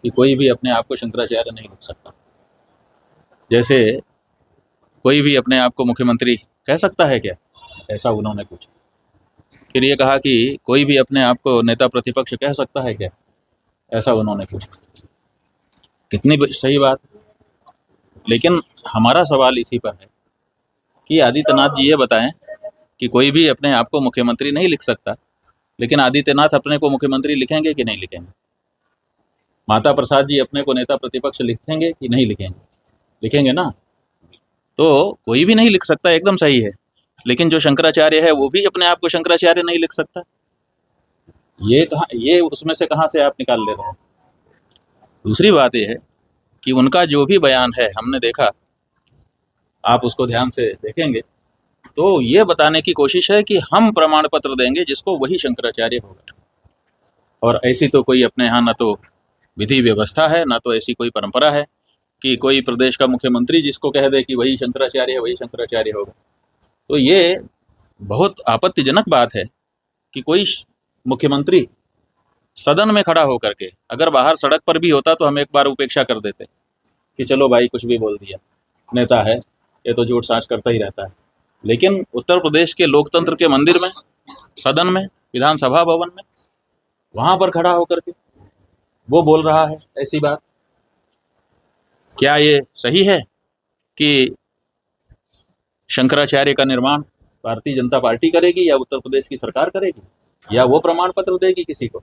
कि कोई भी अपने आप को शंकराचार्य नहीं लिख सकता। जैसे कोई भी अपने आप को मुख्यमंत्री कह सकता है क्या, ऐसा उन्होंने पूछा। फिर ये कहा कि कोई भी अपने आप को नेता प्रतिपक्ष कह सकता है क्या, ऐसा उन्होंने पूछा। कितनी सही बात। लेकिन हमारा सवाल इसी पर है कि आदित्यनाथ जी ये बताएं कि कोई भी अपने आप को मुख्यमंत्री नहीं लिख सकता, लेकिन आदित्यनाथ अपने को मुख्यमंत्री लिखेंगे कि नहीं लिखेंगे? माता प्रसाद जी अपने को नेता प्रतिपक्ष लिखेंगे कि नहीं लिखेंगे? लिखेंगे ना। तो कोई भी नहीं लिख सकता, एकदम सही है। लेकिन जो शंकराचार्य है वो भी अपने आप को शंकराचार्य नहीं लिख सकता। ये उसमें से कहाँ से आप निकाल ले रहे हैं? दूसरी बात यह है कि उनका जो भी बयान है, हमने देखा, आप उसको ध्यान से देखेंगे तो ये बताने की कोशिश है कि हम प्रमाण पत्र देंगे जिसको वही शंकराचार्य होगा। और ऐसी तो कोई अपने यहाँ ना तो विधि व्यवस्था है, ना तो ऐसी कोई परंपरा है कि कोई प्रदेश का मुख्यमंत्री जिसको कह दे कि वही शंकराचार्य है, वही शंकराचार्य होगा। तो ये बहुत आपत्तिजनक बात है कि कोई मुख्यमंत्री सदन में खड़ा होकर के, अगर बाहर सड़क पर भी होता तो हम एक बार उपेक्षा कर देते कि चलो भाई कुछ भी बोल दिया, नेता है, ये तो झूठ साँच करता ही रहता है। लेकिन उत्तर प्रदेश के लोकतंत्र के मंदिर में, सदन में, विधानसभा भवन में, वहां पर खड़ा होकर के वो बोल रहा है ऐसी बात। क्या ये सही है कि शंकराचार्य का निर्माण भारतीय जनता पार्टी करेगी या उत्तर प्रदेश की सरकार करेगी, या वो प्रमाण पत्र देगी किसी को?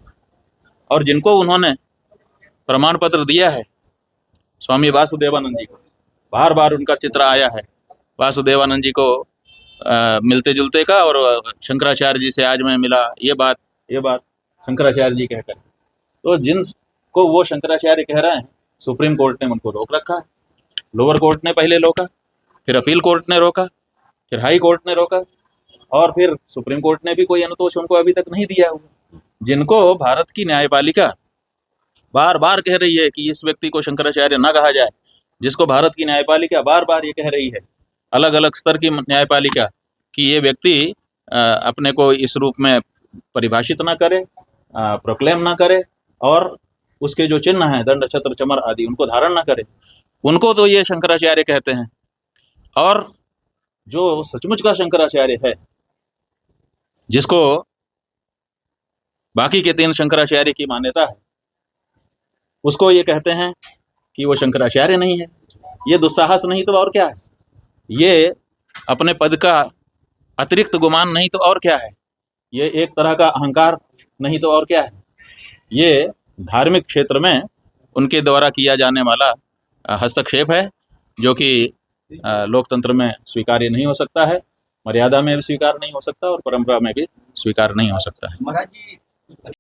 और जिनको उन्होंने प्रमाण पत्र दिया है, स्वामी वासुदेवानंद जी को, बार बार उनका चित्र आया है वासुदेवानंद जी को मिलते जुलते का, और शंकराचार्य जी से आज मैं मिला, ये बात शंकराचार्य जी कहकर। तो जिनको वो शंकराचार्य कह रहे हैं, सुप्रीम कोर्ट ने उनको रोक रखा है। लोअर कोर्ट ने पहले रोका, फिर अपील कोर्ट ने रोका, फिर हाई कोर्ट ने रोका, और फिर सुप्रीम कोर्ट ने भी कोई अनुतोष उनको अभी तक नहीं दिया हुआ। जिनको भारत की न्यायपालिका बार बार कह रही है कि इस व्यक्ति को शंकराचार्य ना कहा जाए, जिसको भारत की न्यायपालिका बार बार ये कह रही है, अलग अलग स्तर की न्यायपालिका, कि ये व्यक्ति अपने को इस रूप में परिभाषित ना करे, प्रोक्लेम ना करे, और उसके जो चिन्ह हैं दंड छत्र चमर आदि उनको धारण ना करे, उनको तो ये शंकराचार्य कहते हैं। और जो सचमुच का शंकराचार्य है, जिसको बाकी के 3 शंकराचार्य की मान्यता है, उसको ये कहते हैं कि वो शंकराचार्य नहीं है। ये दुस्साहस नहीं तो और क्या है? ये अपने पद का अतिरिक्त गुमान नहीं तो और क्या है? ये एक तरह का अहंकार नहीं तो और क्या है? ये धार्मिक क्षेत्र में उनके द्वारा किया जाने वाला हस्तक्षेप है, जो कि लोकतंत्र में स्वीकार्य नहीं हो सकता है, मर्यादा में भी स्वीकार नहीं हो सकता, और परंपरा में भी स्वीकार नहीं हो सकता है। महाराज जी